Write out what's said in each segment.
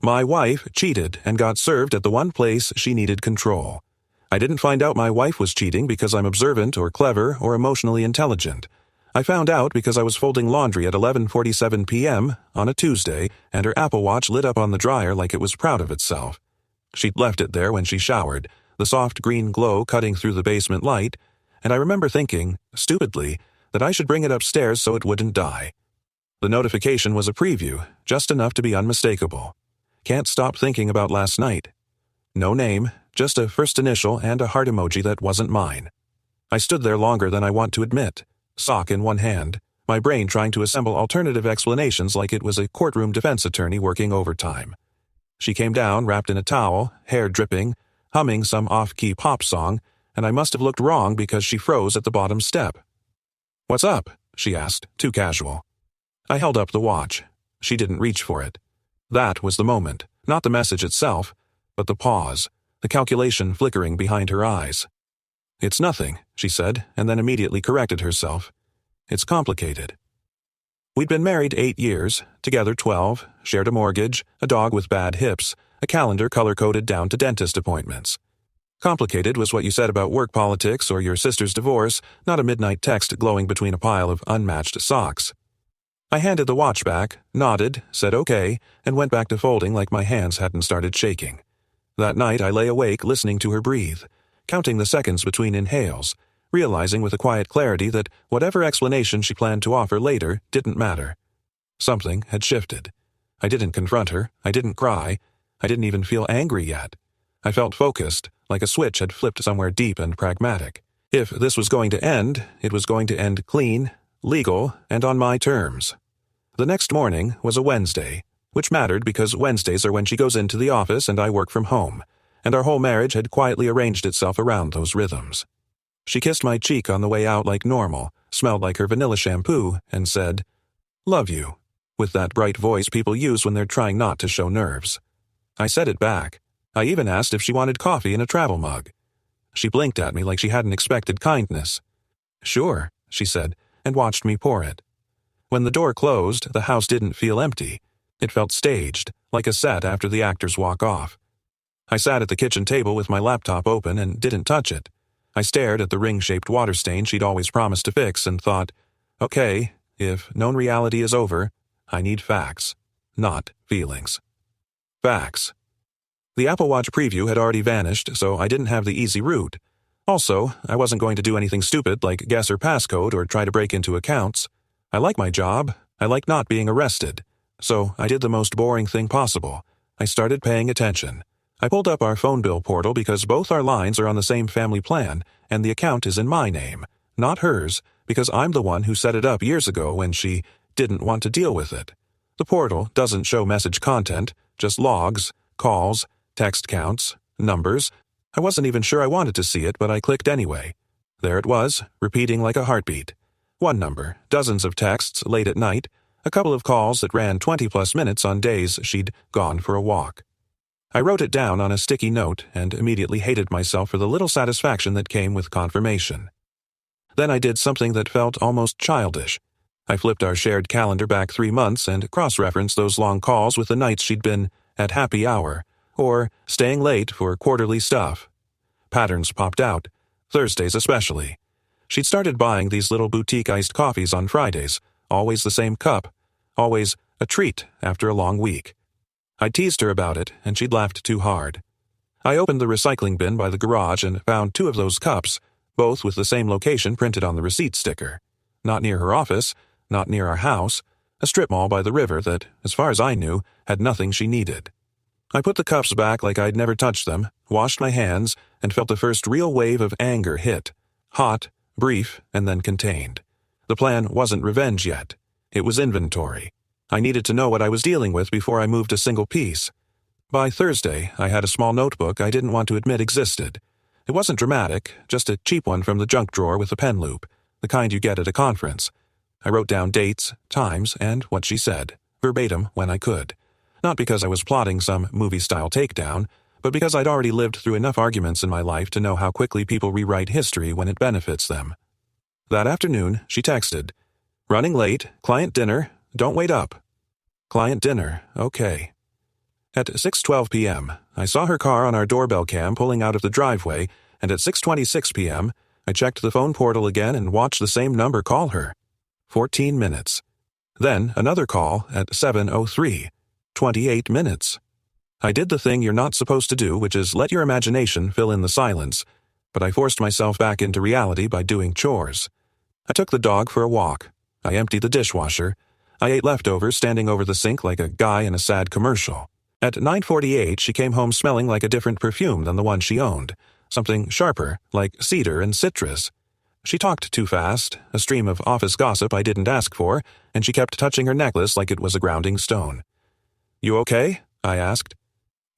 My wife cheated and got served at the one place she needed control. I didn't find out my wife was cheating because I'm observant or clever or emotionally intelligent. I found out because I was folding laundry at 11:47 p.m. on a Tuesday, and her Apple Watch lit up on the dryer like it was proud of itself. She'd left it there when she showered, the soft green glow cutting through the basement light, and I remember thinking, stupidly, that I should bring it upstairs so it wouldn't die. The notification was a preview, just enough to be unmistakable. Can't stop thinking about last night. No name, just a first initial and a heart emoji that wasn't mine. I stood there longer than I want to admit, sock in one hand, my brain trying to assemble alternative explanations like it was a courtroom defense attorney working overtime. She came down wrapped in a towel, hair dripping, humming some off-key pop song, and I must have looked wrong because she froze at the bottom step. "What's up?" she asked, too casual. I held up the watch. She didn't reach for it. That was the moment, not the message itself, but the pause, the calculation flickering behind her eyes. "It's nothing," she said, and then immediately corrected herself. "It's complicated." We'd been married 8 years, together 12, shared a mortgage, a dog with bad hips, a calendar color-coded down to dentist appointments. Complicated was what you said about work politics or your sister's divorce, not a midnight text glowing between a pile of unmatched socks. I handed the watch back, nodded, said okay, and went back to folding like my hands hadn't started shaking. That night I lay awake listening to her breathe, counting the seconds between inhales, realizing with a quiet clarity that whatever explanation she planned to offer later didn't matter. Something had shifted. I didn't confront her, I didn't cry, I didn't even feel angry yet. I felt focused, like a switch had flipped somewhere deep and pragmatic. If this was going to end, it was going to end clean, legal, and on my terms. The next morning was a Wednesday, which mattered because Wednesdays are when she goes into the office and I work from home, and our whole marriage had quietly arranged itself around those rhythms. She kissed my cheek on the way out like normal, smelled like her vanilla shampoo, and said, "Love you," with that bright voice people use when they're trying not to show nerves. I said it back. I even asked if she wanted coffee in a travel mug. She blinked at me like she hadn't expected kindness. "Sure," she said, and watched me pour it. When the door closed, the house didn't feel empty. It felt staged, like a set after the actors walk off. I sat at the kitchen table with my laptop open and didn't touch it. I stared at the ring-shaped water stain she'd always promised to fix and thought, okay, if known reality is over, I need facts, not feelings. Facts. The Apple Watch preview had already vanished, so I didn't have the easy route. Also, I wasn't going to do anything stupid like guess her passcode or try to break into accounts. I like my job. I like not being arrested. So I did the most boring thing possible. I started paying attention. I pulled up our phone bill portal because both our lines are on the same family plan, and the account is in my name, not hers, because I'm the one who set it up years ago when she didn't want to deal with it. The portal doesn't show message content, just logs, calls, text counts, numbers. I wasn't even sure I wanted to see it, but I clicked anyway. There it was, repeating like a heartbeat. One number, dozens of texts late at night, a couple of calls that ran 20-plus minutes on days she'd gone for a walk. I wrote it down on a sticky note and immediately hated myself for the little satisfaction that came with confirmation. Then I did something that felt almost childish. I flipped our shared calendar back 3 months and cross-referenced those long calls with the nights she'd been at happy hour, or staying late for quarterly stuff. Patterns popped out, Thursdays especially. She'd started buying these little boutique iced coffees on Fridays, always the same cup, always a treat after a long week. I teased her about it, and she'd laughed too hard. I opened the recycling bin by the garage and found 2 of those cups, both with the same location printed on the receipt sticker. Not near her office, not near our house, a strip mall by the river that, as far as I knew, had nothing she needed. I put the cups back like I'd never touched them, washed my hands, and felt the first real wave of anger hit. Hot, brief, and then contained. The plan wasn't revenge yet. It was inventory. I needed to know what I was dealing with before I moved a single piece. By Thursday, I had a small notebook I didn't want to admit existed. It wasn't dramatic, just a cheap one from the junk drawer with a pen loop, the kind you get at a conference. I wrote down dates, times, and what she said, verbatim when I could. Not because I was plotting some movie-style takedown, but because I'd already lived through enough arguments in my life to know how quickly people rewrite history when it benefits them. That afternoon, she texted, "Running late, client dinner, don't wait up." Client dinner, okay. At 6:12 p.m., I saw her car on our doorbell cam pulling out of the driveway, and at 6:26 p.m., I checked the phone portal again and watched the same number call her. 14 minutes. Then another call at 7:03. 28 minutes. I did the thing you're not supposed to do, which is let your imagination fill in the silence, but I forced myself back into reality by doing chores. I took the dog for a walk. I emptied the dishwasher. I ate leftovers standing over the sink like a guy in a sad commercial. At 9:48, she came home smelling like a different perfume than the one she owned, something sharper, like cedar and citrus. She talked too fast, a stream of office gossip I didn't ask for, and she kept touching her necklace like it was a grounding stone. "You okay?" I asked.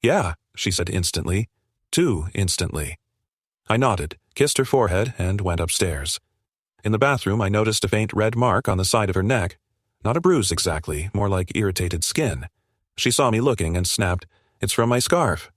"Yeah," she said instantly. Too instantly. I nodded, kissed her forehead, and went upstairs. In the bathroom, I noticed a faint red mark on the side of her neck. Not a bruise exactly, more like irritated skin. She saw me looking and snapped, "It's from my scarf."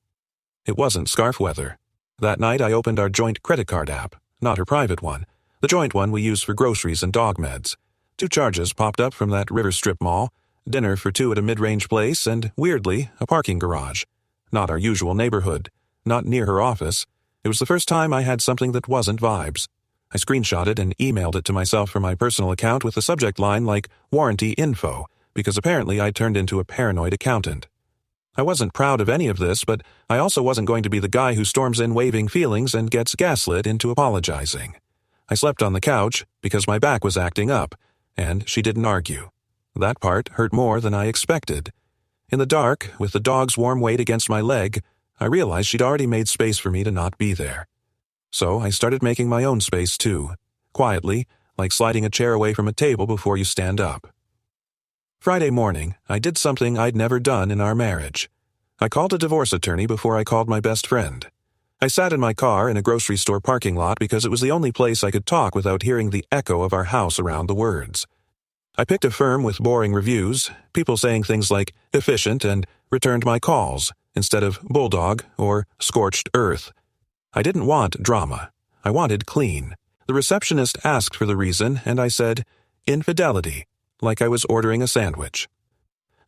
It wasn't scarf weather. That night, I opened our joint credit card app, not her private one, the joint one we use for groceries and dog meds. 2 charges popped up from that River Strip mall, dinner for 2 at a mid-range place, and, weirdly, a parking garage. Not our usual neighborhood, not near her office. It was the first time I had something that wasn't vibes. I screenshotted and emailed it to myself from my personal account with a subject line like warranty info, because apparently I turned into a paranoid accountant. I wasn't proud of any of this, but I also wasn't going to be the guy who storms in waving feelings and gets gaslit into apologizing. I slept on the couch because my back was acting up, and she didn't argue. That part hurt more than I expected. In the dark, with the dog's warm weight against my leg, I realized she'd already made space for me to not be there. So I started making my own space too, quietly, like sliding a chair away from a table before you stand up. Friday morning, I did something I'd never done in our marriage. I called a divorce attorney before I called my best friend. I sat in my car in a grocery store parking lot because it was the only place I could talk without hearing the echo of our house around the words. I picked a firm with boring reviews, people saying things like efficient and returned my calls instead of bulldog or scorched earth. I didn't want drama. I wanted clean. The receptionist asked for the reason, and I said, infidelity, like I was ordering a sandwich.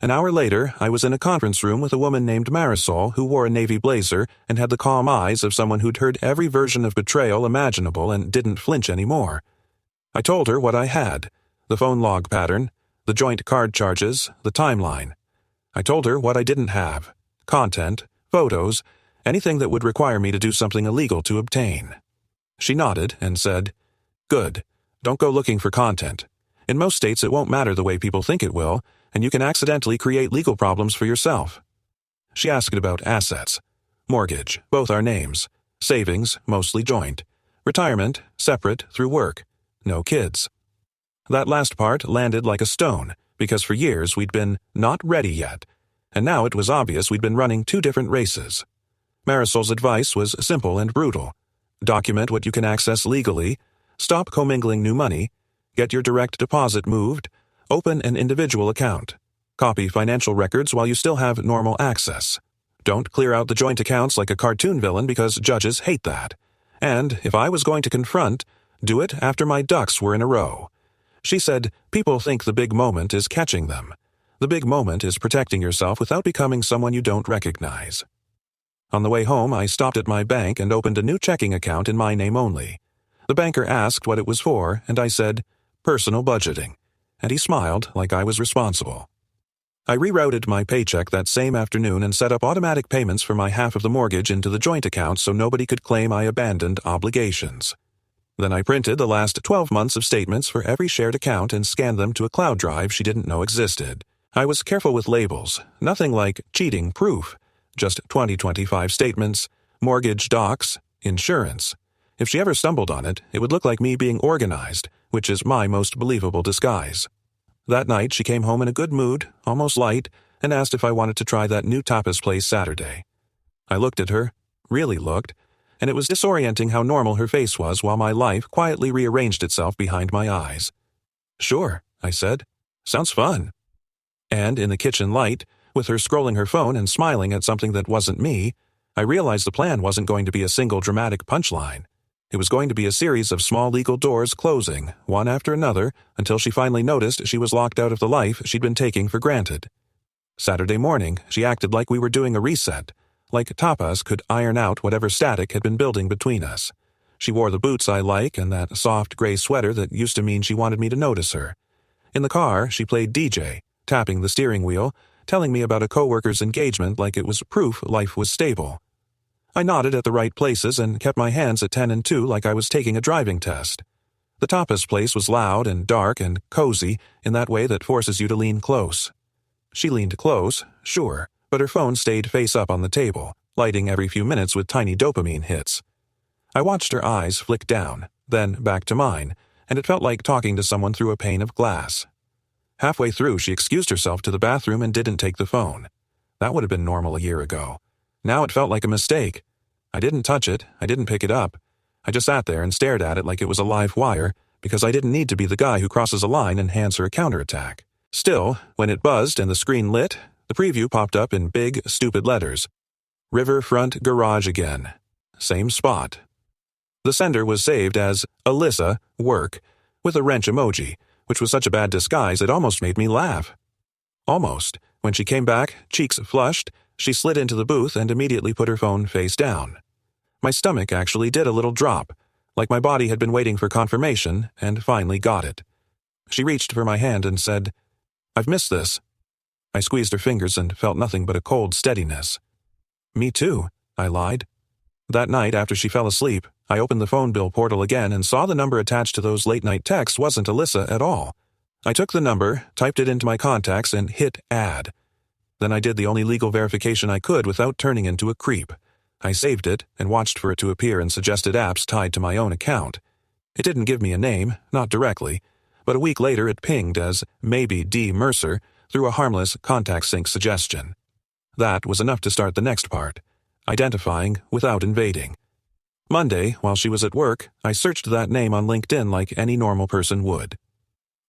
An hour later, I was in a conference room with a woman named Marisol who wore a navy blazer and had the calm eyes of someone who'd heard every version of betrayal imaginable and didn't flinch anymore. I told her what I had, the phone log pattern, the joint card charges, the timeline. I told her what I didn't have, content, photos, anything that would require me to do something illegal to obtain. She nodded and said, "Good. Don't go looking for content. In most states it won't matter the way people think it will, and you can accidentally create legal problems for yourself." She asked about assets. Mortgage, both our names. Savings, mostly joint. Retirement, separate, through work. No kids. That last part landed like a stone, because for years we'd been not ready yet, and now it was obvious we'd been running 2 different races. Marisol's advice was simple and brutal. Document what you can access legally, stop commingling new money, get your direct deposit moved, open an individual account, copy financial records while you still have normal access. Don't clear out the joint accounts like a cartoon villain because judges hate that. And if I was going to confront, do it after my ducks were in a row. She said, people think the big moment is catching them. The big moment is protecting yourself without becoming someone you don't recognize. On the way home, I stopped at my bank and opened a new checking account in my name only. The banker asked what it was for, and I said, personal budgeting, and he smiled like I was responsible. I rerouted my paycheck that same afternoon and set up automatic payments for my half of the mortgage into the joint account so nobody could claim I abandoned obligations. Then I printed the last 12 months of statements for every shared account and scanned them to a cloud drive she didn't know existed. I was careful with labels, nothing like cheating proof, just 2025 statements, mortgage docs, insurance. If she ever stumbled on it, it would look like me being organized, which is my most believable disguise. That night, she came home in a good mood, almost light, and asked if I wanted to try that new tapas place Saturday. I looked at her, really looked, and it was disorienting how normal her face was while my life quietly rearranged itself behind my eyes. "Sure," I said. "Sounds fun." And in the kitchen light, with her scrolling her phone and smiling at something that wasn't me, I realized the plan wasn't going to be a single dramatic punchline. It was going to be a series of small legal doors closing, one after another, until she finally noticed she was locked out of the life she'd been taking for granted. Saturday morning, she acted like we were doing a reset, like tapas could iron out whatever static had been building between us. She wore the boots I like and that soft gray sweater that used to mean she wanted me to notice her. In the car, she played DJ, tapping the steering wheel, telling me about a coworker's engagement like it was proof life was stable. I nodded at the right places and kept my hands at 10 and 2 like I was taking a driving test. The tapas place was loud and dark and cozy in that way that forces you to lean close. She leaned close, sure, but her phone stayed face up on the table, lighting every few minutes with tiny dopamine hits. I watched her eyes flick down, then back to mine, and it felt like talking to someone through a pane of glass. Halfway through, she excused herself to the bathroom and didn't take the phone. That would have been normal a year ago. Now it felt like a mistake. I didn't touch it, I didn't pick it up. I just sat there and stared at it like it was a live wire, because I didn't need to be the guy who crosses a line and hands her a counterattack. Still, when it buzzed and the screen lit, the preview popped up in big, stupid letters. Riverfront Garage again. Same spot. The sender was saved as Alyssa, work, with a wrench emoji, which was such a bad disguise it almost made me laugh. Almost. When she came back, cheeks flushed, she slid into the booth and immediately put her phone face down. My stomach actually did a little drop, like my body had been waiting for confirmation and finally got it. She reached for my hand and said, "I've missed this." I squeezed her fingers and felt nothing but a cold steadiness. "Me too," I lied. That night, after she fell asleep, I opened the phone bill portal again and saw the number attached to those late-night texts wasn't Alyssa at all. I took the number, typed it into my contacts, and hit add. Then I did the only legal verification I could without turning into a creep. I saved it and watched for it to appear in suggested apps tied to my own account. It didn't give me a name, not directly, but a week later it pinged as maybe D. Mercer through a harmless contact sync suggestion. That was enough to start the next part, identifying without invading. Monday, while she was at work, I searched that name on LinkedIn like any normal person would.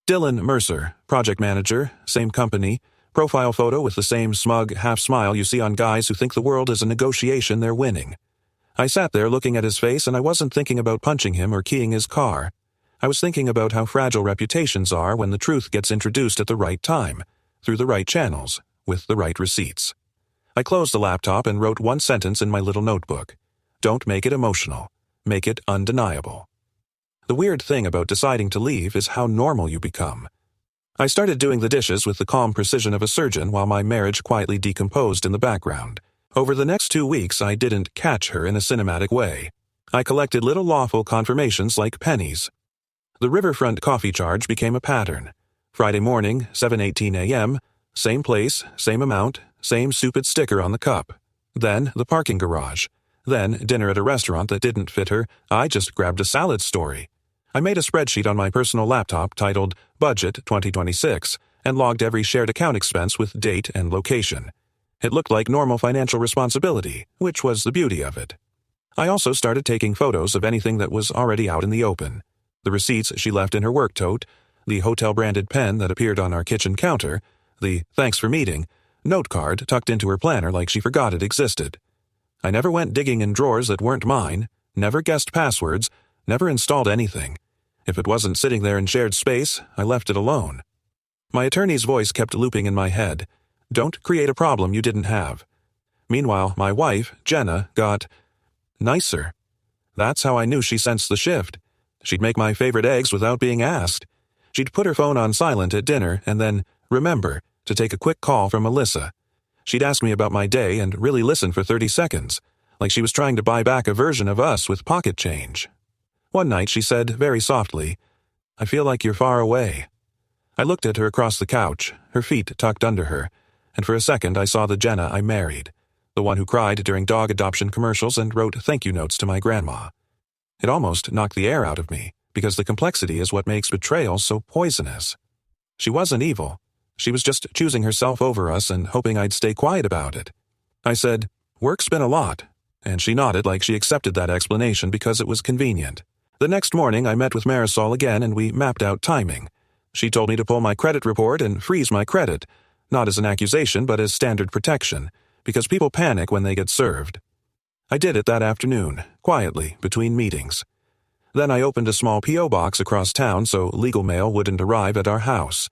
Dylan Mercer, project manager, same company, profile photo with the same smug half-smile you see on guys who think the world is a negotiation they're winning. I sat there looking at his face and I wasn't thinking about punching him or keying his car. I was thinking about how fragile reputations are when the truth gets introduced at the right time, through the right channels, with the right receipts. I closed the laptop and wrote one sentence in my little notebook. Don't make it emotional. Make it undeniable. The weird thing about deciding to leave is how normal you become. I started doing the dishes with the calm precision of a surgeon while my marriage quietly decomposed in the background. Over the next 2 weeks, I didn't catch her in a cinematic way. I collected little lawful confirmations like pennies. The riverfront coffee charge became a pattern. Friday morning, 7:18 a.m., same place, same amount, same stupid sticker on the cup. Then the parking garage. Then dinner at a restaurant that didn't fit her. I just grabbed a salad story. I made a spreadsheet on my personal laptop titled Budget 2026 and logged every shared account expense with date and location. It looked like normal financial responsibility, which was the beauty of it. I also started taking photos of anything that was already out in the open. The receipts she left in her work tote, the hotel-branded pen that appeared on our kitchen counter, the "thanks for meeting" note card tucked into her planner like she forgot it existed. I never went digging in drawers that weren't mine, never guessed passwords, never installed anything. If it wasn't sitting there in shared space, I left it alone. My attorney's voice kept looping in my head. Don't create a problem you didn't have. Meanwhile, my wife, Jenna, got nicer. That's how I knew she sensed the shift. She'd make my favorite eggs without being asked. She'd put her phone on silent at dinner and then remember to take a quick call from Alyssa. She'd ask me about my day and really listen for 30 seconds, like she was trying to buy back a version of us with pocket change. One night she said, very softly, "I feel like you're far away." I looked at her across the couch, her feet tucked under her, and for a second I saw the Jenna I married, the one who cried during dog adoption commercials and wrote thank you notes to my grandma. It almost knocked the air out of me, because the complexity is what makes betrayal so poisonous. She wasn't evil. She was just choosing herself over us and hoping I'd stay quiet about it. I said, "Work's been a lot," and she nodded like she accepted that explanation because it was convenient. The next morning I met with Marisol again and we mapped out timing. She told me to pull my credit report and freeze my credit, not as an accusation but as standard protection, because people panic when they get served. I did it that afternoon, quietly, between meetings. Then I opened a small P.O. box across town so legal mail wouldn't arrive at our house.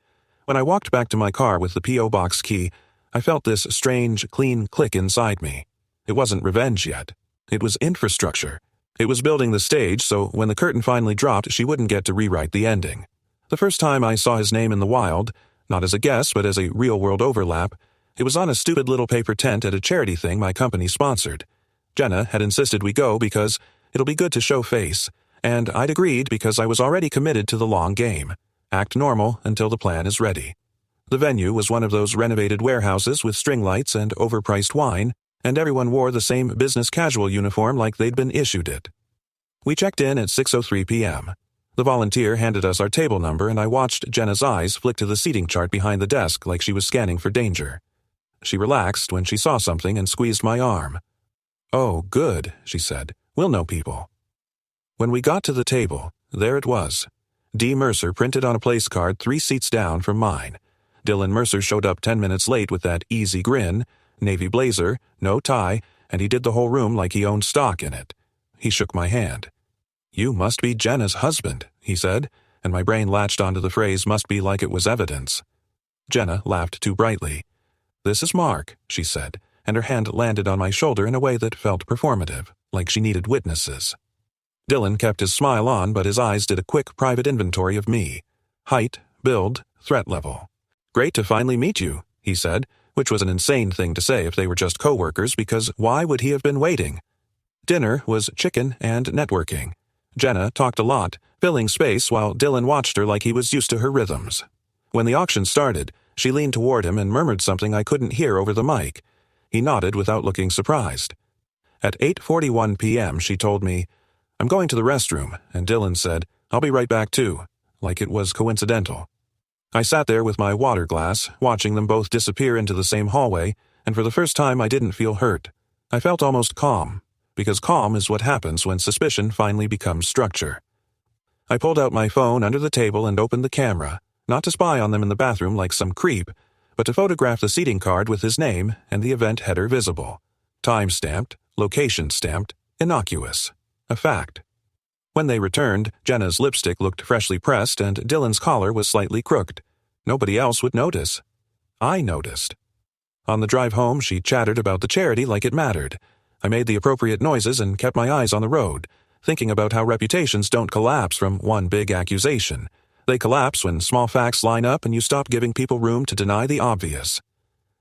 When I walked back to my car with the P.O. box key, I felt this strange, clean click inside me. It wasn't revenge yet. It was infrastructure. It was building the stage so when the curtain finally dropped, she wouldn't get to rewrite the ending. The first time I saw his name in the wild, not as a guest but as a real-world overlap, it was on a stupid little paper tent at a charity thing my company sponsored. Jenna had insisted we go because it'll be good to show face, and I'd agreed because I was already committed to the long game. Act normal until the plan is ready. The venue was one of those renovated warehouses with string lights and overpriced wine, and everyone wore the same business casual uniform like they'd been issued it. We checked in at 6:03 p.m. The volunteer handed us our table number, and I watched Jenna's eyes flick to the seating chart behind the desk like she was scanning for danger. She relaxed when she saw something and squeezed my arm. "Oh, good," she said. "We'll know people." When we got to the table, there it was. D. Mercer printed on a place card 3 seats down from mine. Dylan Mercer showed up 10 minutes late with that easy grin, navy blazer, no tie, and he did the whole room like he owned stock in it. He shook my hand. "You must be Jenna's husband," he said, and my brain latched onto the phrase "must be" like it was evidence. Jenna laughed too brightly. "This is Mark," she said, and her hand landed on my shoulder in a way that felt performative, like she needed witnesses. Dylan kept his smile on, but his eyes did a quick private inventory of me. Height, build, threat level. "Great to finally meet you," he said, which was an insane thing to say if they were just co-workers, because why would he have been waiting? Dinner was chicken and networking. Jenna talked a lot, filling space while Dylan watched her like he was used to her rhythms. When the auction started, she leaned toward him and murmured something I couldn't hear over the mic. He nodded without looking surprised. At 8:41 p.m. she told me, "I'm going to the restroom," and Dylan said, "I'll be right back too," like it was coincidental. I sat there with my water glass, watching them both disappear into the same hallway, and for the first time I didn't feel hurt. I felt almost calm, because calm is what happens when suspicion finally becomes structure. I pulled out my phone under the table and opened the camera, not to spy on them in the bathroom like some creep, but to photograph the seating card with his name and the event header visible. Time-stamped, location-stamped, innocuous. A fact. When they returned, Jenna's lipstick looked freshly pressed and Dylan's collar was slightly crooked. Nobody else would notice. I noticed. On the drive home, she chattered about the charity like it mattered. I made the appropriate noises and kept my eyes on the road, thinking about how reputations don't collapse from one big accusation. They collapse when small facts line up and you stop giving people room to deny the obvious.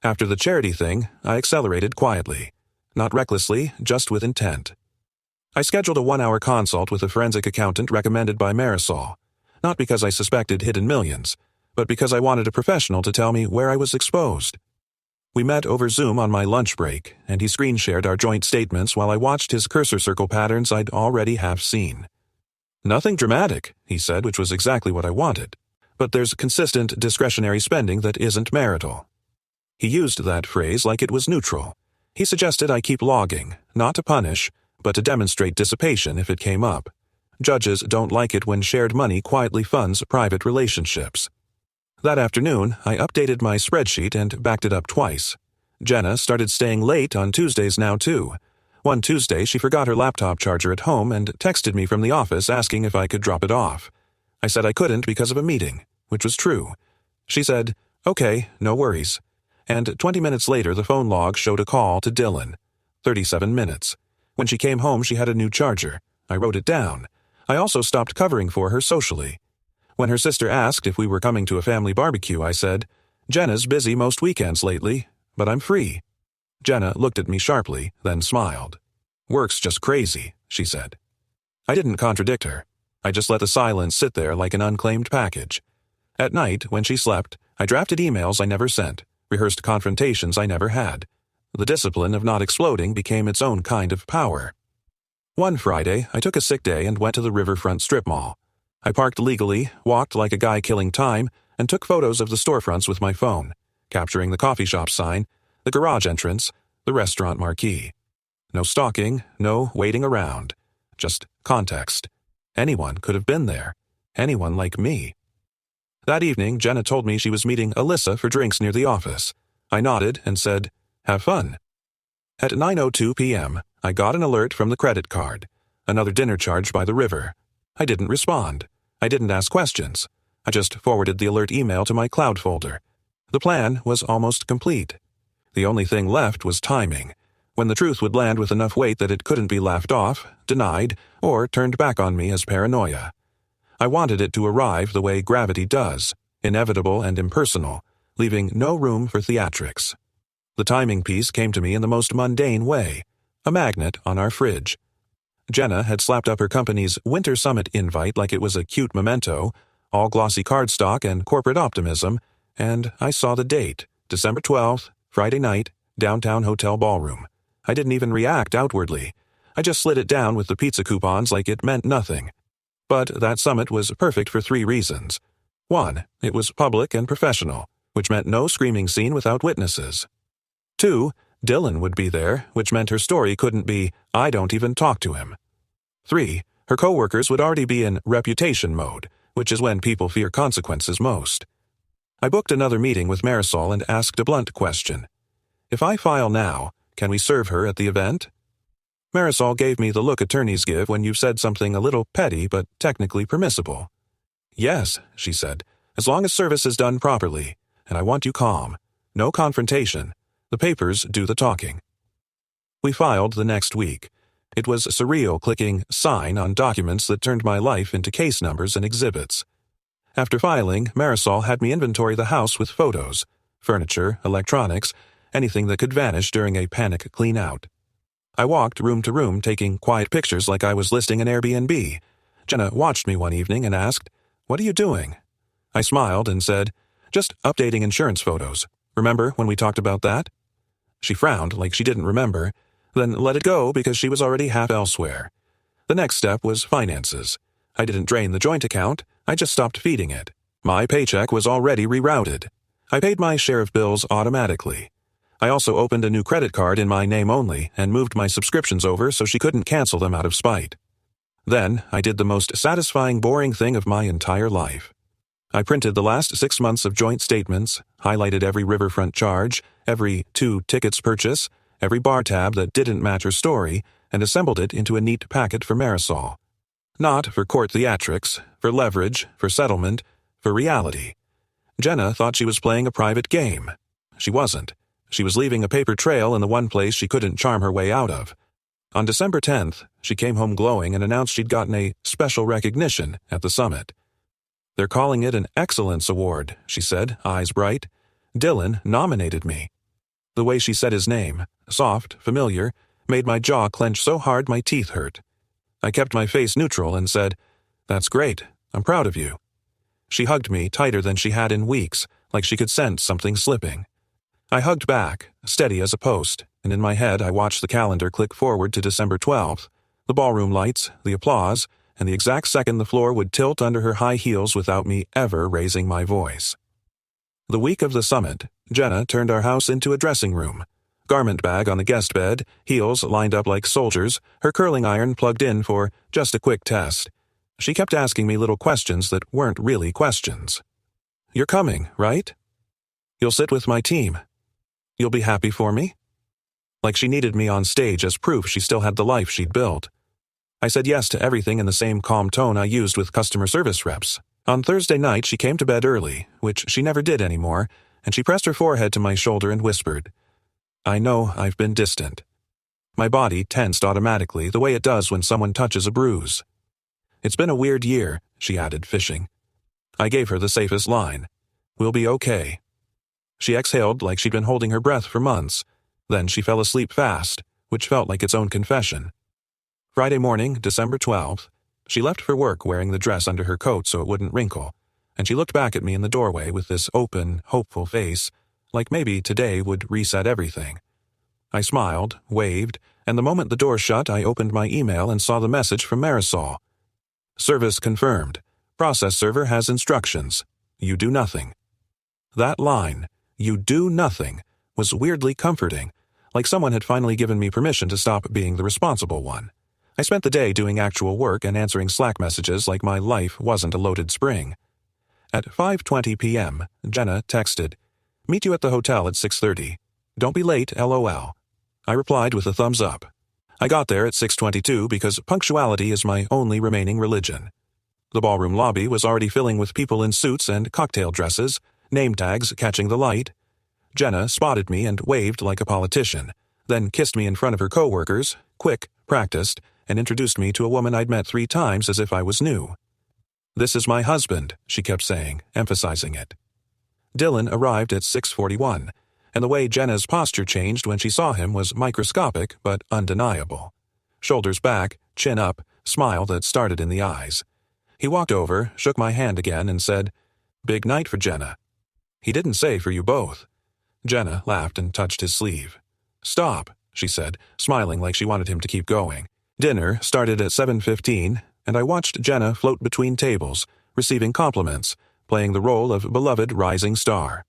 After the charity thing, I accelerated quietly. Not recklessly, just with intent. I scheduled a 1-hour consult with a forensic accountant recommended by Marisol, not because I suspected hidden millions, but because I wanted a professional to tell me where I was exposed. We met over Zoom on my lunch break, and he screen-shared our joint statements while I watched his cursor circle patterns I'd already half seen. "Nothing dramatic," he said, which was exactly what I wanted. "But there's consistent discretionary spending that isn't marital." He used that phrase like it was neutral. He suggested I keep logging, not to punish, but to demonstrate dissipation if it came up. Judges don't like it when shared money quietly funds private relationships. That afternoon, I updated my spreadsheet and backed it up twice. Jenna started staying late on Tuesdays now, too. One Tuesday, she forgot her laptop charger at home and texted me from the office asking if I could drop it off. I said I couldn't because of a meeting, which was true. She said, "Okay, no worries." And 20 minutes later, the phone log showed a call to Dylan. 37 minutes. When she came home, she had a new charger. I wrote it down. I also stopped covering for her socially. When her sister asked if we were coming to a family barbecue, I said, "Jenna's busy most weekends lately, but I'm free." Jenna looked at me sharply, then smiled. "Work's just crazy," she said. I didn't contradict her. I just let the silence sit there like an unclaimed package. At night, when she slept, I drafted emails I never sent, rehearsed confrontations I never had. The discipline of not exploding became its own kind of power. One Friday, I took a sick day and went to the riverfront strip mall. I parked legally, walked like a guy killing time, and took photos of the storefronts with my phone, capturing the coffee shop sign, the garage entrance, the restaurant marquee. No stalking, no waiting around. Just context. Anyone could have been there. Anyone like me. That evening, Jenna told me she was meeting Alyssa for drinks near the office. I nodded and said, "Have fun." At 9:02 p.m., I got an alert from the credit card. Another dinner charge by the river. I didn't respond. I didn't ask questions. I just forwarded the alert email to my cloud folder. The plan was almost complete. The only thing left was timing, when the truth would land with enough weight that it couldn't be laughed off, denied, or turned back on me as paranoia. I wanted it to arrive the way gravity does, inevitable and impersonal, leaving no room for theatrics. The timing piece came to me in the most mundane way, a magnet on our fridge. Jenna had slapped up her company's Winter Summit invite like it was a cute memento, all glossy cardstock and corporate optimism, and I saw the date, December 12th, Friday night, downtown hotel ballroom. I didn't even react outwardly. I just slid it down with the pizza coupons like it meant nothing. But that summit was perfect for 3 reasons. 1, it was public and professional, which meant no screaming scene without witnesses. 2, Dylan would be there, which meant her story couldn't be, "I don't even talk to him." 3, her coworkers would already be in reputation mode, which is when people fear consequences most. I booked another meeting with Marisol and asked a blunt question. If I file now, can we serve her at the event? Marisol gave me the look attorneys give when you've said something a little petty but technically permissible. Yes, she said, as long as service is done properly, and I want you calm. No confrontation. The papers do the talking. We filed the next week. It was surreal clicking sign on documents that turned my life into case numbers and exhibits. After filing, Marisol had me inventory the house with photos, furniture, electronics, anything that could vanish during a panic clean-out. I walked room to room taking quiet pictures like I was listing an Airbnb. Jenna watched me one evening and asked, "What are you doing?" I smiled and said, "Just updating insurance photos. Remember when we talked about that?" She frowned like she didn't remember, then let it go because she was already half elsewhere. The next step was finances. I didn't drain the joint account, I just stopped feeding it. My paycheck was already rerouted. I paid my share of bills automatically. I also opened a new credit card in my name only and moved my subscriptions over so she couldn't cancel them out of spite. Then I did the most satisfying boring thing of my entire life. I printed the last 6 months of joint statements, highlighted every riverfront charge, every 2 tickets purchase, every bar tab that didn't match her story, and assembled it into a neat packet for Marisol. Not for court theatrics, for leverage, for settlement, for reality. Jenna thought she was playing a private game. She wasn't. She was leaving a paper trail in the one place she couldn't charm her way out of. On December 10th, she came home glowing and announced she'd gotten a special recognition at the summit. "They're calling it an Excellence Award," she said, eyes bright. "Dylan nominated me." The way she said his name, soft, familiar, made my jaw clench so hard my teeth hurt. I kept my face neutral and said, "That's great. I'm proud of you." She hugged me tighter than she had in weeks, like she could sense something slipping. I hugged back, steady as a post, and in my head I watched the calendar click forward to December 12th, the ballroom lights, the applause, and the exact second the floor would tilt under her high heels without me ever raising my voice. The week of the summit, Jenna turned our house into a dressing room. Garment bag on the guest bed, heels lined up like soldiers, her curling iron plugged in for just a quick test. She kept asking me little questions that weren't really questions. "You're coming, right? You'll sit with my team. You'll be happy for me?" Like she needed me on stage as proof she still had the life she'd built. I said yes to everything in the same calm tone I used with customer service reps. On Thursday night she came to bed early, which she never did anymore, and she pressed her forehead to my shoulder and whispered, "I know I've been distant." My body tensed automatically the way it does when someone touches a bruise. "It's been a weird year," she added, fishing. I gave her the safest line. "We'll be okay." She exhaled like she'd been holding her breath for months. Then she fell asleep fast, which felt like its own confession. Friday morning, December 12th, she left for work wearing the dress under her coat so it wouldn't wrinkle, and she looked back at me in the doorway with this open, hopeful face, like maybe today would reset everything. I smiled, waved, and the moment the door shut I opened my email and saw the message from Marisol. "Service confirmed. Process server has instructions. You do nothing." That line, "You do nothing," was weirdly comforting, like someone had finally given me permission to stop being the responsible one. I spent the day doing actual work and answering Slack messages like my life wasn't a loaded spring. At 5:20 p.m., Jenna texted, "Meet you at the hotel at 6:30. Don't be late, LOL." I replied with a thumbs up. I got there at 6:22 because punctuality is my only remaining religion. The ballroom lobby was already filling with people in suits and cocktail dresses, name tags catching the light. Jenna spotted me and waved like a politician, then kissed me in front of her coworkers, quick, practiced, and introduced me to a woman I'd met 3 times as if I was new. "This is my husband," she kept saying, emphasizing it. Dylan arrived at 6:41, and the way Jenna's posture changed when she saw him was microscopic but undeniable. Shoulders back, chin up, smile that started in the eyes. He walked over, shook my hand again, and said, "Big night for Jenna." "He didn't say for you both." Jenna laughed and touched his sleeve. "Stop," she said, smiling like she wanted him to keep going. Dinner started at 7:15, and I watched Jenna float between tables, receiving compliments, playing the role of beloved rising star.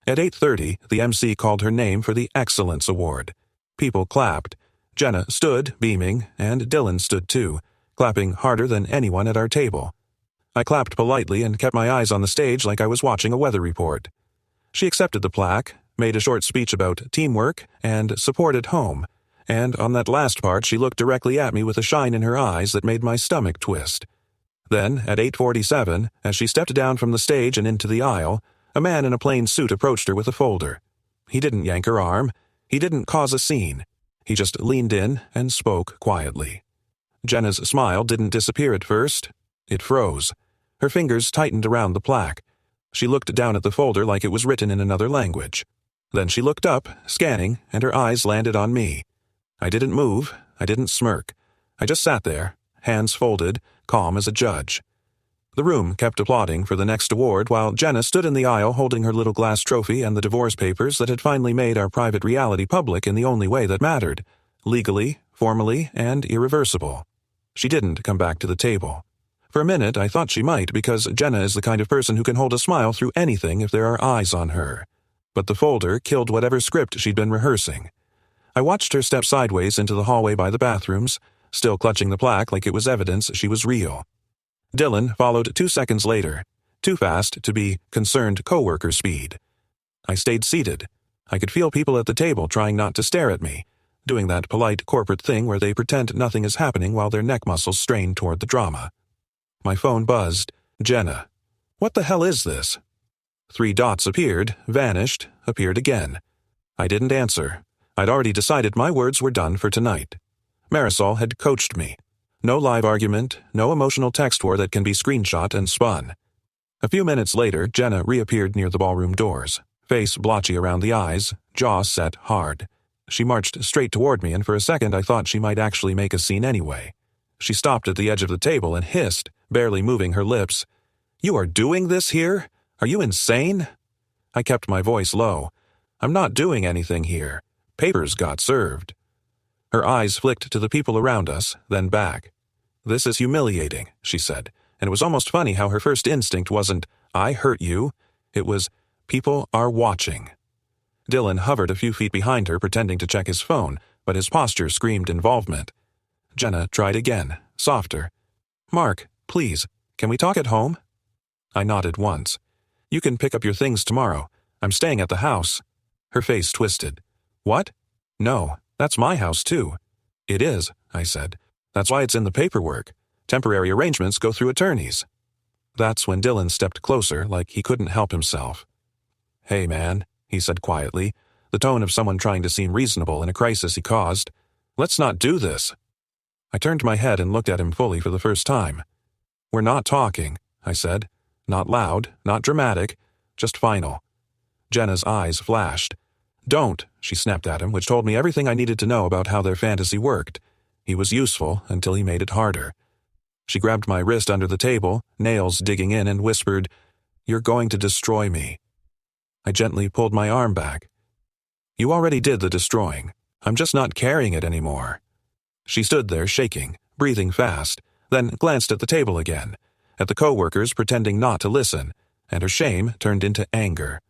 At 8:30, the MC called her name for the Excellence Award. People clapped. Jenna stood, beaming, and Dylan stood too, clapping harder than anyone at our table. I clapped politely and kept my eyes on the stage like I was watching a weather report. She accepted the plaque, made a short speech about teamwork and support at home, and on that last part she looked directly at me with a shine in her eyes that made my stomach twist. Then, at 8:47, as she stepped down from the stage and into the aisle, a man in a plain suit approached her with a folder. He didn't yank her arm. He didn't cause a scene. He just leaned in and spoke quietly. Jenna's smile didn't disappear at first. It froze. Her fingers tightened around the plaque. She looked down at the folder like it was written in another language. Then she looked up, scanning, and her eyes landed on me. I didn't move. I didn't smirk. I just sat there, hands folded, calm as a judge. The room kept applauding for the next award while Jenna stood in the aisle holding her little glass trophy and the divorce papers that had finally made our private reality public in the only way that mattered, legally, formally, and irreversible. She didn't come back to the table. For a minute I thought she might because Jenna is the kind of person who can hold a smile through anything if there are eyes on her. But the folder killed whatever script she'd been rehearsing. I watched her step sideways into the hallway by the bathrooms, still clutching the plaque like it was evidence she was real. Dylan followed 2 seconds later, too fast to be concerned coworker speed. I stayed seated. I could feel people at the table trying not to stare at me, doing that polite corporate thing where they pretend nothing is happening while their neck muscles strain toward the drama. My phone buzzed. Jenna. What the hell is this? 3 dots appeared, vanished, appeared again. I didn't answer. I'd already decided my words were done for tonight. Marisol had coached me. No live argument, no emotional text war that can be screenshot and spun. A few minutes later, Jenna reappeared near the ballroom doors, face blotchy around the eyes, jaw set hard. She marched straight toward me, and for a second I thought she might actually make a scene anyway. She stopped at the edge of the table and hissed, barely moving her lips, "You are doing this here? Are you insane?" I kept my voice low. "I'm not doing anything here. Papers got served." Her eyes flicked to the people around us, then back. "This is humiliating," she said, and it was almost funny how her first instinct wasn't, "I hurt you." It was, "People are watching." Dylan hovered a few feet behind her, pretending to check his phone, but his posture screamed involvement. Jenna tried again, softer. "Mark, please, can we talk at home?" I nodded once. "You can pick up your things tomorrow. I'm staying at the house." Her face twisted. "What? No, that's my house too." "It is," I said. "That's why it's in the paperwork. Temporary arrangements go through attorneys." That's when Dylan stepped closer, like he couldn't help himself. "Hey, man," he said quietly, the tone of someone trying to seem reasonable in a crisis he caused. "Let's not do this." I turned my head and looked at him fully for the first time. "We're not talking," I said. Not loud, not dramatic, just final. Jenna's eyes flashed. "Don't," she snapped at him, which told me everything I needed to know about how their fantasy worked. He was useful until he made it harder. She grabbed my wrist under the table, nails digging in, and whispered, "You're going to destroy me." I gently pulled my arm back. "You already did the destroying. I'm just not carrying it anymore." She stood there shaking, breathing fast, then glanced at the table again, at the coworkers pretending not to listen, and her shame turned into anger.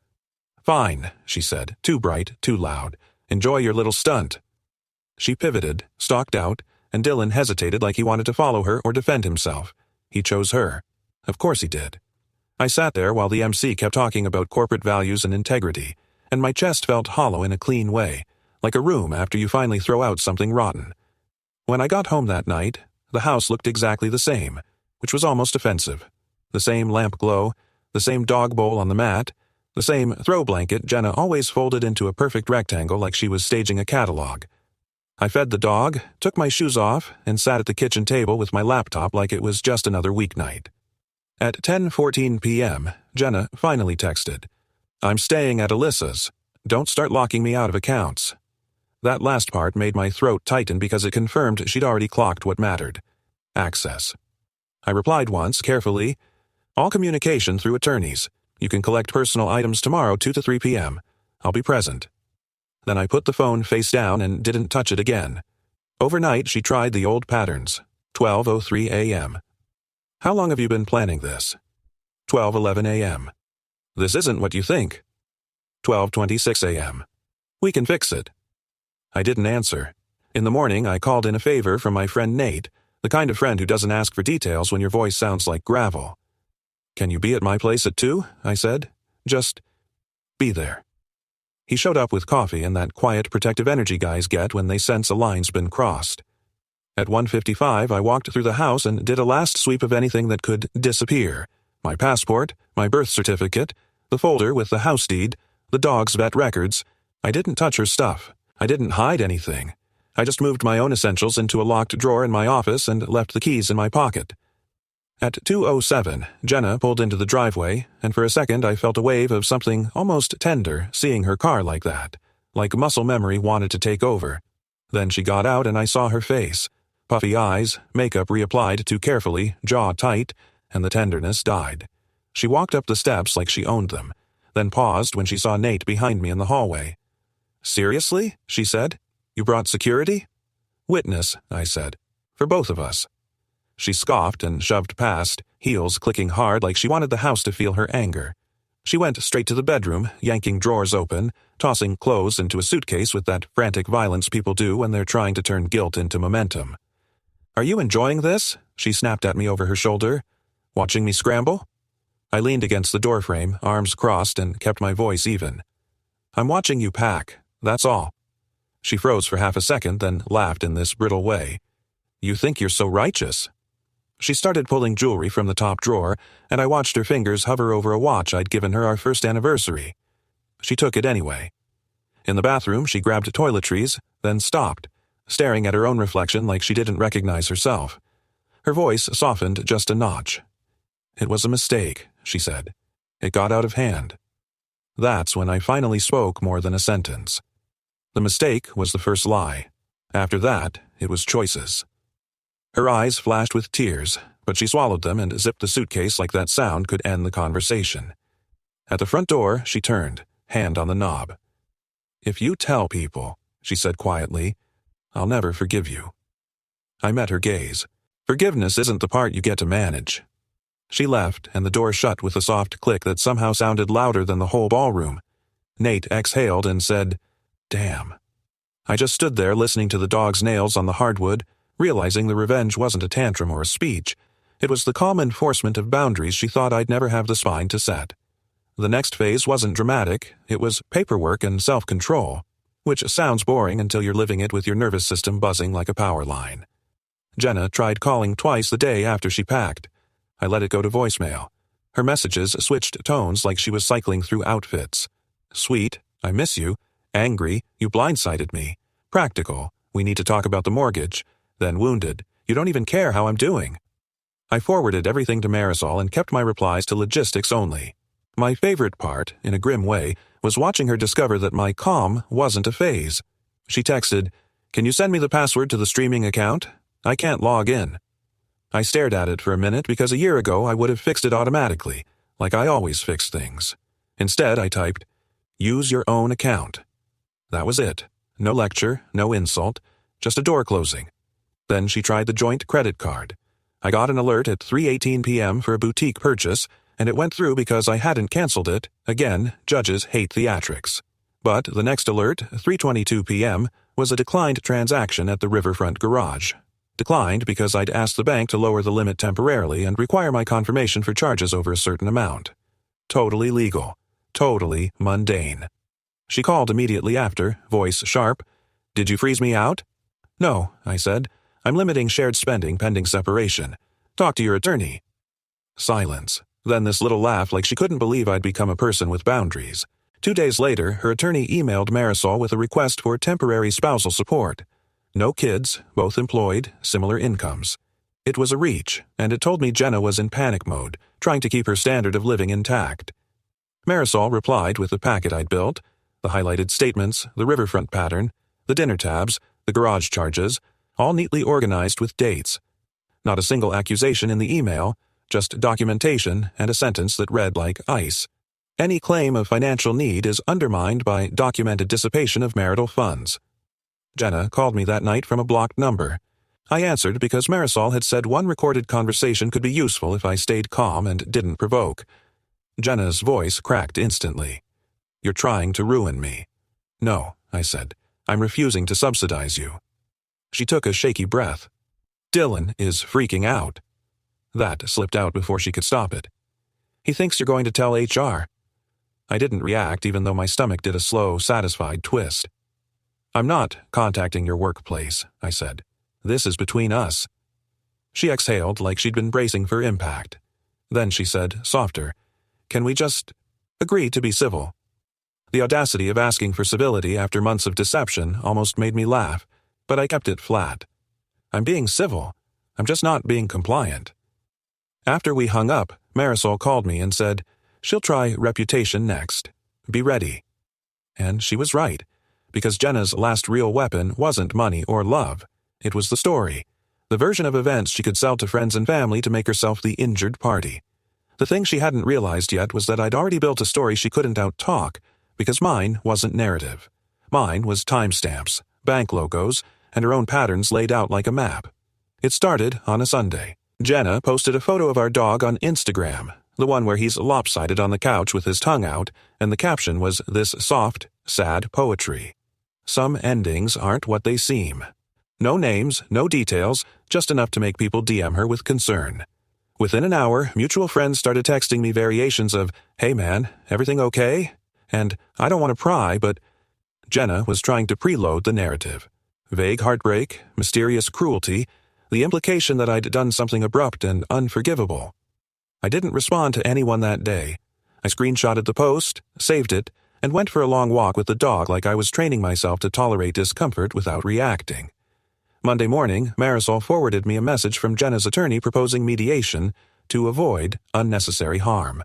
"Fine," she said, too bright, too loud. "Enjoy your little stunt." She pivoted, stalked out, and Dylan hesitated like he wanted to follow her or defend himself. He chose her. Of course he did. I sat there while the MC kept talking about corporate values and integrity, and my chest felt hollow in a clean way, like a room after you finally throw out something rotten. When I got home that night, the house looked exactly the same, which was almost offensive. The same lamp glow, the same dog bowl on the mat, The same throw blanket Jenna always folded into a perfect rectangle like she was staging a catalog. I fed the dog, took my shoes off, and sat at the kitchen table with my laptop like it was just another weeknight. At 10:14 p.m., Jenna finally texted, "I'm staying at Alyssa's. Don't start locking me out of accounts." That last part made my throat tighten because it confirmed she'd already clocked what mattered: access. I replied once, carefully, "All communication through attorneys. You can collect personal items tomorrow 2 to 3 p.m. I'll be present." Then I put the phone face down and didn't touch it again. Overnight, she tried the old patterns. 12:03 a.m. "How long have you been planning this?" 12:11 a.m. "This isn't what you think." 12:26 a.m. "We can fix it." I didn't answer. In the morning, I called in a favor from my friend Nate, the kind of friend who doesn't ask for details when your voice sounds like gravel. "Can you be at my place at 2?" I said. "Just be there." He showed up with coffee and that quiet protective energy guys get when they sense a line's been crossed. At 1:55, I walked through the house and did a last sweep of anything that could disappear: my passport, my birth certificate, the folder with the house deed, the dog's vet records. I didn't touch her stuff. I didn't hide anything. I just moved my own essentials into a locked drawer in my office and left the keys in my pocket. At 2:07, Jenna pulled into the driveway, and for a second I felt a wave of something almost tender seeing her car like that, like muscle memory wanted to take over. Then she got out and I saw her face. Puffy eyes, makeup reapplied too carefully, jaw tight, and the tenderness died. She walked up the steps like she owned them, then paused when she saw Nate behind me in the hallway. "Seriously?" she said. "You brought security?" "Witness," I said. "For both of us." She scoffed and shoved past, heels clicking hard like she wanted the house to feel her anger. She went straight to the bedroom, yanking drawers open, tossing clothes into a suitcase with that frantic violence people do when they're trying to turn guilt into momentum. "Are you enjoying this?" she snapped at me over her shoulder. "Watching me scramble?" I leaned against the doorframe, arms crossed, and kept my voice even. "I'm watching you pack, that's all." She froze for half a second, then laughed in this brittle way. "You think you're so righteous." She started pulling jewelry from the top drawer, and I watched her fingers hover over a watch I'd given her our first anniversary. She took it anyway. In the bathroom, she grabbed toiletries, then stopped, staring at her own reflection like she didn't recognize herself. Her voice softened just a notch. "It was a mistake," she said. "It got out of hand." That's when I finally spoke more than a sentence. The mistake was the first lie. After that, it was choices. Her eyes flashed with tears, but she swallowed them and zipped the suitcase like that sound could end the conversation. At the front door, she turned, hand on the knob. "If you tell people," she said quietly, "I'll never forgive you." I met her gaze. Forgiveness isn't the part you get to manage. She left, and the door shut with a soft click that somehow sounded louder than the whole ballroom. Nate exhaled and said, "Damn." I just stood there listening to the dog's nails on the hardwood, realizing the revenge wasn't a tantrum or a speech. It was the calm enforcement of boundaries she thought I'd never have the spine to set. The next phase wasn't dramatic, it was paperwork and self-control, which sounds boring until you're living it with your nervous system buzzing like a power line. Jenna tried calling twice the day after she packed. I let it go to voicemail. Her messages switched tones like she was cycling through outfits. Sweet, I miss you. Angry, you blindsided me. Practical, we need to talk about the mortgage. Then wounded, you don't even care how I'm doing. I forwarded everything to Marisol and kept my replies to logistics only. My favorite part, in a grim way, was watching her discover that my calm wasn't a phase. She texted, "Can you send me the password to the streaming account? I can't log in." I stared at it for a minute because a year ago I would have fixed it automatically, like I always fix things. Instead, I typed, "Use your own account." That was it. No lecture, no insult, just a door closing. Then she tried the joint credit card. I got an alert at 3:18 p.m. for a boutique purchase, and it went through because I hadn't canceled it. Again, judges hate theatrics. But the next alert, 3:22 p.m., was a declined transaction at the riverfront garage. Declined because I'd asked the bank to lower the limit temporarily and require my confirmation for charges over a certain amount. Totally legal. Totally mundane. She called immediately after, voice sharp. "Did you freeze me out?" "No," I said. "I'm limiting shared spending pending separation. Talk to your attorney." Silence. Then this little laugh like she couldn't believe I'd become a person with boundaries. 2 days later, her attorney emailed Marisol with a request for temporary spousal support. No kids, both employed, similar incomes. It was a reach, and it told me Jenna was in panic mode, trying to keep her standard of living intact. Marisol replied with the packet I'd built, the highlighted statements, the riverfront pattern, the dinner tabs, the garage charges, all neatly organized with dates. Not a single accusation in the email, just documentation and a sentence that read like ice. Any claim of financial need is undermined by documented dissipation of marital funds. Jenna called me that night from a blocked number. I answered because Marisol had said one recorded conversation could be useful if I stayed calm and didn't provoke. Jenna's voice cracked instantly. "You're trying to ruin me." "No," I said. "I'm refusing to subsidize you." She took a shaky breath. "Dylan is freaking out." That slipped out before she could stop it. "He thinks you're going to tell HR." I didn't react even though my stomach did a slow, satisfied twist. "I'm not contacting your workplace," I said. "This is between us." She exhaled like she'd been bracing for impact. Then she said, softer, "Can we just agree to be civil?" The audacity of asking for civility after months of deception almost made me laugh, but I kept it flat. "I'm being civil. I'm just not being compliant." After we hung up, Marisol called me and said, "She'll try reputation next. Be ready." And she was right, because Jenna's last real weapon wasn't money or love. It was the story, the version of events she could sell to friends and family to make herself the injured party. The thing she hadn't realized yet was that I'd already built a story she couldn't out-talk, because mine wasn't narrative. Mine was timestamps, bank logos, and her own patterns laid out like a map. It started on a Sunday. Jenna posted a photo of our dog on Instagram, the one where he's lopsided on the couch with his tongue out, and the caption was this soft, sad poetry. Some endings aren't what they seem. No names, no details, just enough to make people DM her with concern. Within an hour, mutual friends started texting me variations of, "Hey man, everything okay?" And "I don't want to pry, but..." Jenna was trying to preload the narrative. Vague heartbreak, mysterious cruelty, the implication that I'd done something abrupt and unforgivable. I didn't respond to anyone that day. I screenshotted the post, saved it, and went for a long walk with the dog like I was training myself to tolerate discomfort without reacting. Monday morning, Marisol forwarded me a message from Jenna's attorney proposing mediation to avoid unnecessary harm.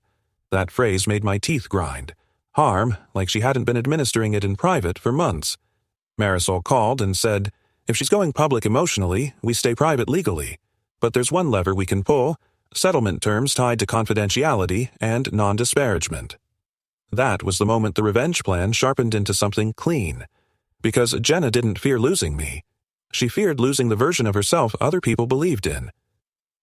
That phrase made my teeth grind. Harm, like she hadn't been administering it in private for months. Marisol called and said, "If she's going public emotionally, we stay private legally. But there's one lever we can pull, settlement terms tied to confidentiality and non-disparagement." That was the moment the revenge plan sharpened into something clean. Because Jenna didn't fear losing me. She feared losing the version of herself other people believed in.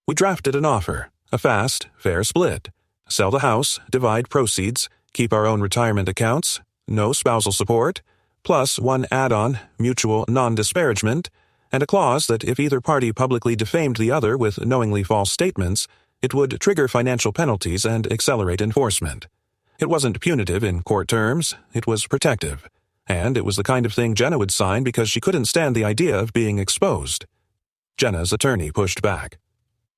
We drafted an offer, a fast, fair split. Sell the house, divide proceeds, keep our own retirement accounts, no spousal support, plus one add-on, mutual non-disparagement, and a clause that if either party publicly defamed the other with knowingly false statements, it would trigger financial penalties and accelerate enforcement. It wasn't punitive in court terms, it was protective. And it was the kind of thing Jenna would sign because she couldn't stand the idea of being exposed. Jenna's attorney pushed back.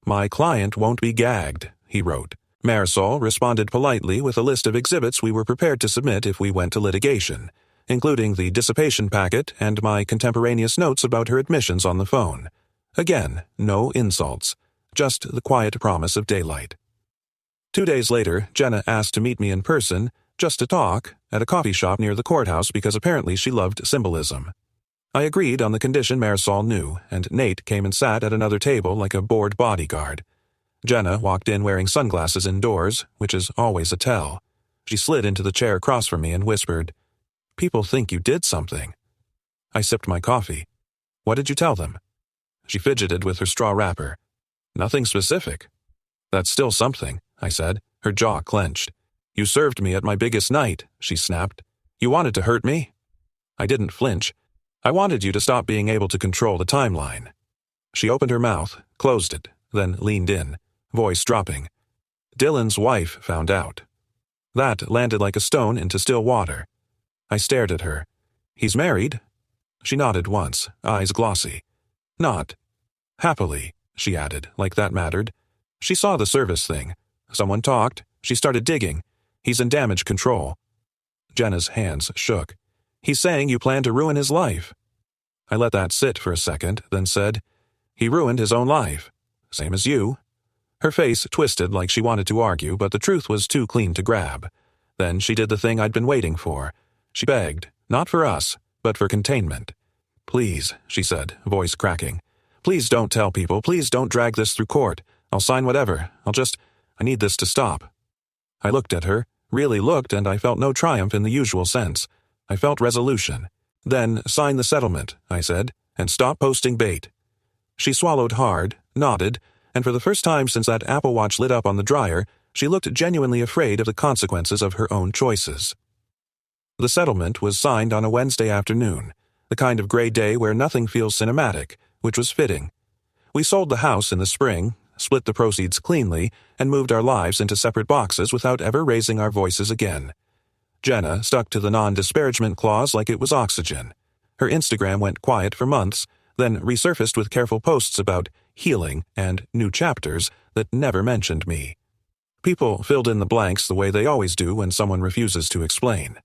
"My client won't be gagged," he wrote. Marisol responded politely with a list of exhibits we were prepared to submit if we went to litigation, including the dissipation packet and my contemporaneous notes about her admissions on the phone. Again, no insults, just the quiet promise of daylight. 2 days later, Jenna asked to meet me in person, just to talk, at a coffee shop near the courthouse because apparently she loved symbolism. I agreed on the condition Marisol knew, and Nate came and sat at another table like a bored bodyguard. Jenna walked in wearing sunglasses indoors, which is always a tell. She slid into the chair across from me and whispered, "People think you did something." I sipped my coffee. "What did you tell them?" She fidgeted with her straw wrapper. "Nothing specific." "That's still something," I said, her jaw clenched. "You served me at my biggest night," she snapped. "You wanted to hurt me?" I didn't flinch. "I wanted you to stop being able to control the timeline." She opened her mouth, closed it, then leaned in, voice dropping. "Dylan's wife found out." That landed like a stone into still water. I stared at her. "He's married?" She nodded once, eyes glossy. "Not happily," she added, like that mattered. She saw the service thing. Someone talked. She started digging. He's in damage control. Jenna's hands shook. He's saying you plan to ruin his life. I let that sit for a second, then said, he ruined his own life. Same as you. Her face twisted like she wanted to argue, but the truth was too clean to grab. Then she did the thing I'd been waiting for. She begged, not for us, but for containment. Please, she said, voice cracking. Please don't tell people. Please don't drag this through court. I'll sign whatever. I need this to stop. I looked at her, really looked, and I felt no triumph in the usual sense. I felt resolution. Then sign the settlement, I said, and stop posting bait. She swallowed hard, nodded, and for the first time since that Apple Watch lit up on the dryer, she looked genuinely afraid of the consequences of her own choices. The settlement was signed on a Wednesday afternoon, the kind of gray day where nothing feels cinematic, which was fitting. We sold the house in the spring, split the proceeds cleanly, and moved our lives into separate boxes without ever raising our voices again. Jenna stuck to the non-disparagement clause like it was oxygen. Her Instagram went quiet for months, then resurfaced with careful posts about healing and new chapters that never mentioned me. People filled in the blanks the way they always do when someone refuses to explain.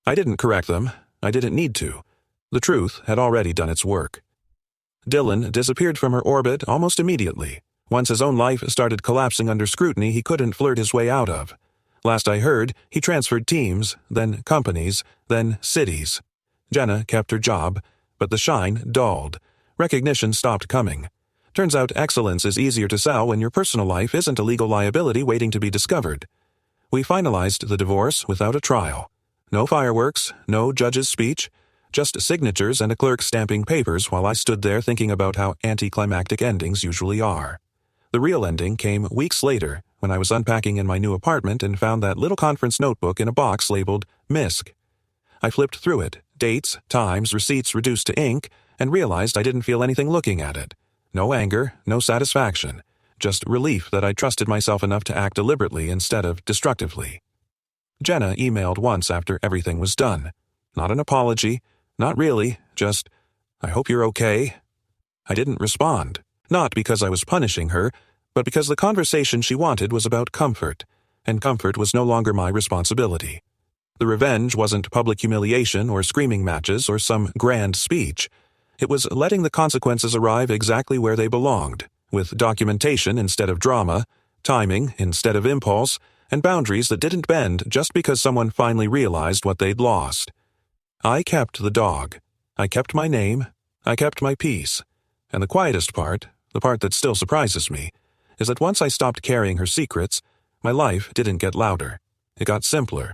I didn't correct them. I didn't need to. The truth had already done its work. Dylan disappeared from her orbit almost immediately. Once his own life started collapsing under scrutiny he couldn't flirt his way out of. Last I heard, he transferred teams, then companies, then cities. Jenna kept her job, but the shine dulled. Recognition stopped coming. Turns out excellence is easier to sell when your personal life isn't a legal liability waiting to be discovered. We finalized the divorce without a trial. No fireworks, no judge's speech, just signatures and a clerk stamping papers while I stood there thinking about how anticlimactic endings usually are. The real ending came weeks later when I was unpacking in my new apartment and found that little conference notebook in a box labeled MISC. I flipped through it, dates, times, receipts reduced to ink, and realized I didn't feel anything looking at it. No anger, no satisfaction, just relief that I trusted myself enough to act deliberately instead of destructively. Jenna emailed once after everything was done. Not an apology, not really, just, I hope you're okay. I didn't respond, not because I was punishing her, but because the conversation she wanted was about comfort, and comfort was no longer my responsibility. The revenge wasn't public humiliation or screaming matches or some grand speech. It was letting the consequences arrive exactly where they belonged, with documentation instead of drama, timing instead of impulse, and boundaries that didn't bend just because someone finally realized what they'd lost. I kept the dog. I kept my name. I kept my peace. And the quietest part, the part that still surprises me, is that once I stopped carrying her secrets, my life didn't get louder. It got simpler.